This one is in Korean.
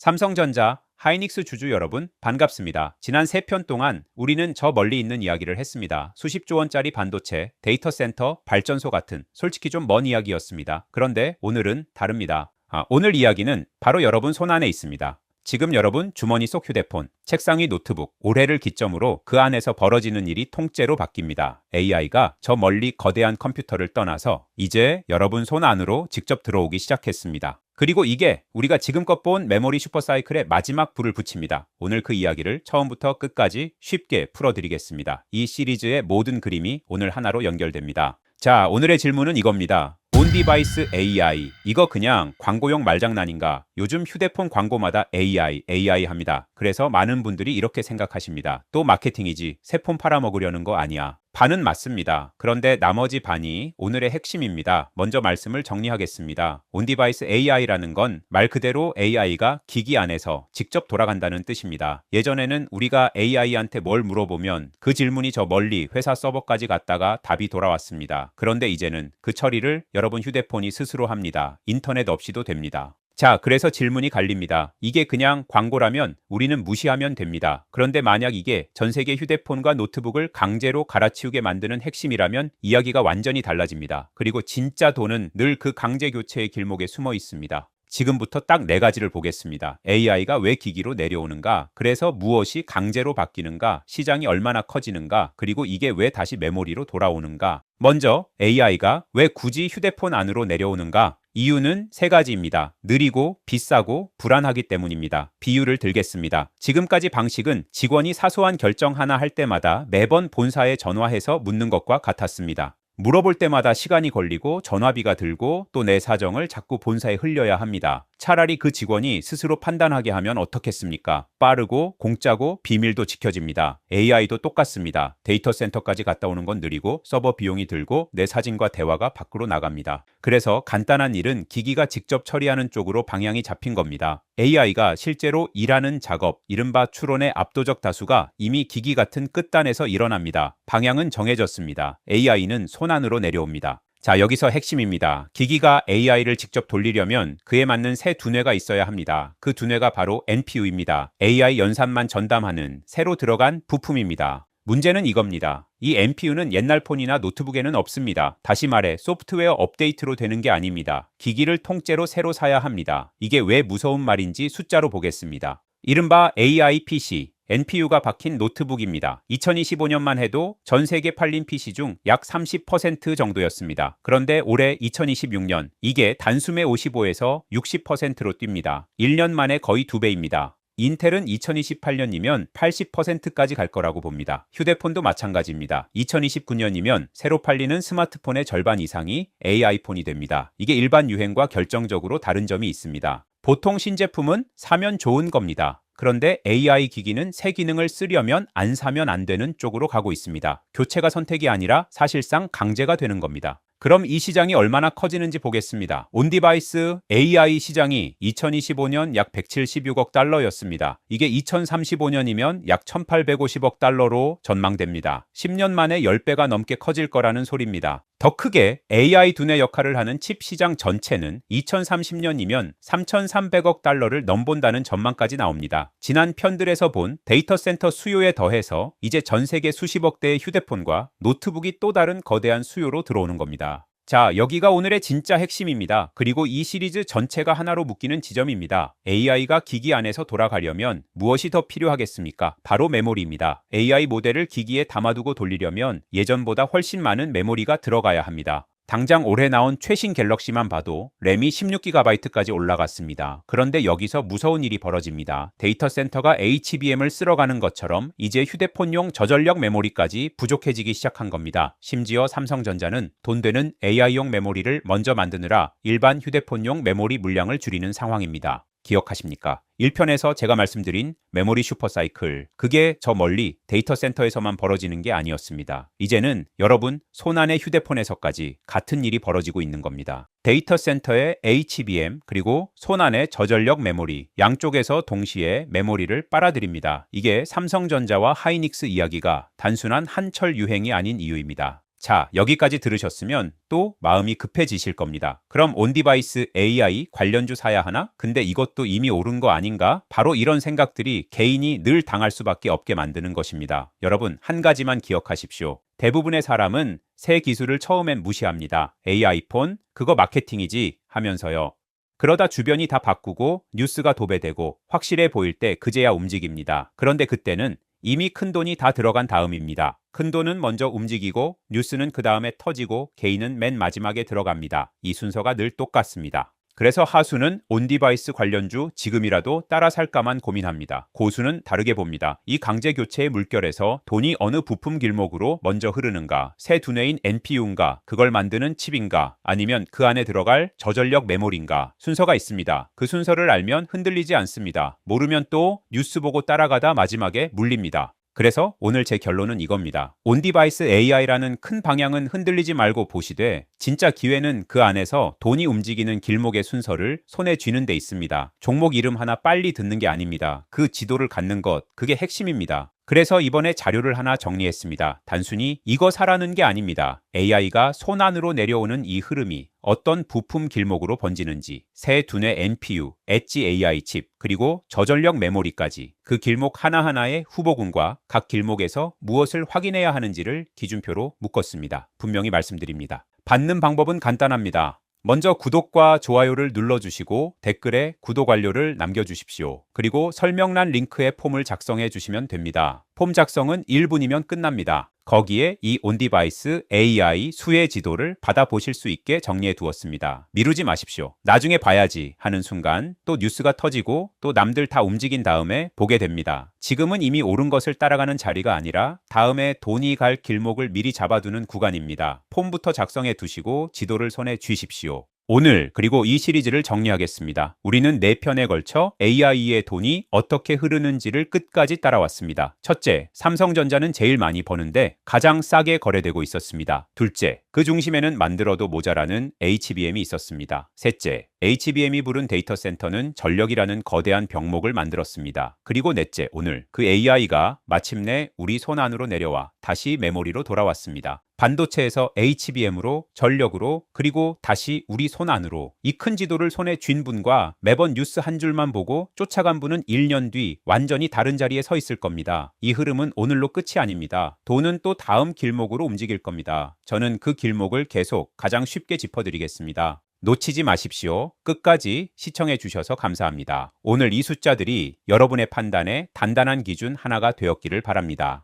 삼성전자, 하이닉스 주주 여러분 반갑습니다. 지난 3편 동안 우리는 저 멀리 있는 이야기를 했습니다. 수십조 원짜리 반도체, 데이터 센터, 발전소 같은 솔직히 좀 먼 이야기였습니다. 그런데 오늘은 다릅니다. 오늘 이야기는 바로 여러분 손안에 있습니다. 지금 여러분 주머니 속 휴대폰, 책상 위 노트북, 올해를 기점으로 그 안에서 벌어지는 일이 통째로 바뀝니다. AI가 저 멀리 거대한 컴퓨터를 떠나서 이제 여러분 손 안으로 직접 들어오기 시작했습니다. 그리고 이게 우리가 지금껏 본 메모리 슈퍼사이클의 마지막 불을 붙입니다. 오늘 그 이야기를 처음부터 끝까지 쉽게 풀어드리겠습니다. 이 시리즈의 모든 그림이 오늘 하나로 연결됩니다. 자, 오늘의 질문은 이겁니다. 온디바이스 AI, 이거 그냥 광고용 말장난인가? 요즘 휴대폰 광고마다 AI 합니다. 그래서 많은 분들이 이렇게 생각하십니다. 또 마케팅이지, 새 폰 팔아먹으려는 거 아니야. 반은 맞습니다. 그런데 나머지 반이 오늘의 핵심입니다. 먼저 말씀을 정리하겠습니다. 온디바이스 AI라는 건 말 그대로 AI가 기기 안에서 직접 돌아간다는 뜻입니다. 예전에는 우리가 AI한테 뭘 물어보면 그 질문이 저 멀리 회사 서버까지 갔다가 답이 돌아왔습니다. 그런데 이제는 그 처리를 여러분 휴대폰이 스스로 합니다. 인터넷 없이도 됩니다. 자, 그래서 질문이 갈립니다. 이게 그냥 광고라면 우리는 무시하면 됩니다. 그런데 만약 이게 전 세계 휴대폰과 노트북을 강제로 갈아치우게 만드는 핵심이라면 이야기가 완전히 달라집니다. 그리고 진짜 돈은 늘 그 강제 교체의 길목에 숨어 있습니다. 지금부터 딱 4가지를 보겠습니다. AI가 왜 기기로 내려오는가? 그래서 무엇이 강제로 바뀌는가? 시장이 얼마나 커지는가? 그리고 이게 왜 다시 메모리로 돌아오는가? 먼저 AI가 왜 굳이 휴대폰 안으로 내려오는가? 이유는 3가지입니다. 느리고 비싸고 불안하기 때문입니다. 비유를 들겠습니다. 지금까지 방식은 직원이 사소한 결정 하나 할 때마다 매번 본사에 전화해서 묻는 것과 같았습니다. 물어볼 때마다 시간이 걸리고 전화비가 들고 또 내 사정을 자꾸 본사에 흘려야 합니다. 차라리 그 직원이 스스로 판단하게 하면 어떻겠습니까? 빠르고 공짜고 비밀도 지켜집니다. AI도 똑같습니다. 데이터 센터까지 갔다 오는 건 느리고 서버 비용이 들고 내 사진과 대화가 밖으로 나갑니다. 그래서 간단한 일은 기기가 직접 처리하는 쪽으로 방향이 잡힌 겁니다. AI가 실제로 일하는 작업, 이른바 추론의 압도적 다수가 이미 기기 같은 끝단에서 일어납니다. 방향은 정해졌습니다. AI는 손안으로 내려옵니다. 자, 여기서 핵심입니다. 기기가 AI를 직접 돌리려면 그에 맞는 새 두뇌가 있어야 합니다. 그 두뇌가 바로 NPU입니다. AI 연산만 전담하는 새로 들어간 부품입니다. 문제는 이겁니다. 이 NPU는 옛날 폰이나 노트북에는 없습니다. 다시 말해 소프트웨어 업데이트로 되는 게 아닙니다. 기기를 통째로 새로 사야 합니다. 이게 왜 무서운 말인지 숫자로 보겠습니다. 이른바 AI PC, NPU가 박힌 노트북입니다. 2025년만 해도 전 세계 팔린 PC 중 약 30% 정도였습니다. 그런데 올해 2026년 이게 단숨에 55에서 60%로 뜁니다. 1년 만에 거의 2배입니다. 인텔은 2028년이면 80%까지 갈 거라고 봅니다. 휴대폰도 마찬가지입니다. 2029년이면 새로 팔리는 스마트폰의 절반 이상이 AI폰이 됩니다. 이게 일반 유행과 결정적으로 다른 점이 있습니다. 보통 신제품은 사면 좋은 겁니다. 그런데 AI 기기는 새 기능을 쓰려면 안 사면 안 되는 쪽으로 가고 있습니다. 교체가 선택이 아니라 사실상 강제가 되는 겁니다. 그럼 이 시장이 얼마나 커지는지 보겠습니다. 온디바이스 AI 시장이 2025년 약 176억 달러였습니다. 이게 2035년이면 약 1850억 달러로 전망됩니다. 10년 만에 10배가 넘게 커질 거라는 소리입니다. 더 크게 AI 두뇌 역할을 하는 칩 시장 전체는 2030년이면 3,300억 달러를 넘본다는 전망까지 나옵니다. 지난 편들에서 본 데이터 센터 수요에 더해서 이제 전 세계 수십억 대의 휴대폰과 노트북이 또 다른 거대한 수요로 들어오는 겁니다. 자, 여기가 오늘의 진짜 핵심입니다. 그리고 이 시리즈 전체가 하나로 묶이는 지점입니다. AI가 기기 안에서 돌아가려면 무엇이 더 필요하겠습니까? 바로 메모리입니다. AI 모델을 기기에 담아두고 돌리려면 예전보다 훨씬 많은 메모리가 들어가야 합니다. 당장 올해 나온 최신 갤럭시만 봐도 램이 16GB까지 올라갔습니다. 그런데 여기서 무서운 일이 벌어집니다. 데이터 센터가 HBM을 쓸어가는 것처럼 이제 휴대폰용 저전력 메모리까지 부족해지기 시작한 겁니다. 심지어 삼성전자는 돈 되는 AI용 메모리를 먼저 만드느라 일반 휴대폰용 메모리 물량을 줄이는 상황입니다. 기억하십니까? 1편에서 제가 말씀드린 메모리 슈퍼사이클, 그게 저 멀리 데이터 센터에서만 벌어지는 게 아니었습니다. 이제는 여러분 손안의 휴대폰에서까지 같은 일이 벌어지고 있는 겁니다. 데이터 센터의 HBM 그리고 손안의 저전력 메모리 양쪽에서 동시에 메모리를 빨아들입니다. 이게 삼성전자와 하이닉스 이야기가 단순한 한철 유행이 아닌 이유입니다. 자, 여기까지 들으셨으면 또 마음이 급해지실 겁니다. 그럼 온디바이스 AI 관련주 사야 하나? 근데 이것도 이미 오른 거 아닌가? 바로 이런 생각들이 개인이 늘 당할 수밖에 없게 만드는 것입니다. 여러분, 한 가지만 기억하십시오. 대부분의 사람은 새 기술을 처음엔 무시합니다. AI폰, 그거 마케팅이지 하면서요. 그러다 주변이 다 바꾸고 뉴스가 도배되고 확실해 보일 때 그제야 움직입니다. 그런데 그때는 이미 큰돈이 다 들어간 다음입니다. 큰돈은 먼저 움직이고 뉴스는 그 다음에 터지고 개인은 맨 마지막에 들어갑니다. 이 순서가 늘 똑같습니다. 그래서 하수는 온디바이스 관련주 지금이라도 따라 살까만 고민합니다. 고수는 다르게 봅니다. 이 강제교체의 물결에서 돈이 어느 부품 길목으로 먼저 흐르는가, 새 두뇌인 NPU인가, 그걸 만드는 칩인가, 아니면 그 안에 들어갈 저전력 메모리인가, 순서가 있습니다. 그 순서를 알면 흔들리지 않습니다. 모르면 또 뉴스 보고 따라가다 마지막에 물립니다. 그래서 오늘 제 결론은 이겁니다. 온디바이스 AI라는 큰 방향은 흔들리지 말고 보시되 진짜 기회는 그 안에서 돈이 움직이는 길목의 순서를 손에 쥐는 데 있습니다. 종목 이름 하나 빨리 듣는 게 아닙니다. 그 지도를 갖는 것, 그게 핵심입니다. 그래서 이번에 자료를 하나 정리했습니다. 단순히 이거 사라는 게 아닙니다. AI가 손안으로 내려오는 이 흐름이 어떤 부품 길목으로 번지는지, 새 두뇌 NPU, 엣지 AI 칩, 그리고 저전력 메모리까지 그 길목 하나하나의 후보군과 각 길목에서 무엇을 확인해야 하는지를 기준표로 묶었습니다. 분명히 말씀드립니다. 받는 방법은 간단합니다. 먼저 구독과 좋아요를 눌러주시고 댓글에 구독 완료를 남겨주십시오. 그리고 설명란 링크에 폼을 작성해 주시면 됩니다. 폼 작성은 1분이면 끝납니다. 거기에 이 온디바이스 AI 수혜 지도를 받아보실 수 있게 정리해 두었습니다. 미루지 마십시오. 나중에 봐야지 하는 순간 또 뉴스가 터지고 또 남들 다 움직인 다음에 보게 됩니다. 지금은 이미 옳은 것을 따라가는 자리가 아니라 다음에 돈이 갈 길목을 미리 잡아두는 구간입니다. 폼부터 작성해 두시고 지도를 손에 쥐십시오. 오늘 그리고 이 시리즈를 정리하겠습니다. 우리는 4편에 걸쳐 AI의 돈이 어떻게 흐르는지를 끝까지 따라왔습니다. 첫째, 삼성전자는 제일 많이 버는데 가장 싸게 거래되고 있었습니다. 둘째, 그 중심에는 만들어도 모자라는 HBM이 있었습니다. 셋째, HBM이 부른 데이터 센터는 전력이라는 거대한 병목을 만들었습니다. 그리고 넷째, 오늘 그 AI가 마침내 우리 손 안으로 내려와 다시 메모리로 돌아왔습니다. 반도체에서 HBM으로 전력으로 그리고 다시 우리 손 안으로 이 큰 지도를 손에 쥔 분과 매번 뉴스 한 줄만 보고 쫓아간 분은 1년 뒤 완전히 다른 자리에 서 있을 겁니다. 이 흐름은 오늘로 끝이 아닙니다. 돈은 또 다음 길목으로 움직일 겁니다. 저는 그 길목을 계속 가장 쉽게 짚어드리겠습니다. 놓치지 마십시오. 끝까지 시청해 주셔서 감사합니다. 오늘 이 숫자들이 여러분의 판단에 단단한 기준 하나가 되었기를 바랍니다.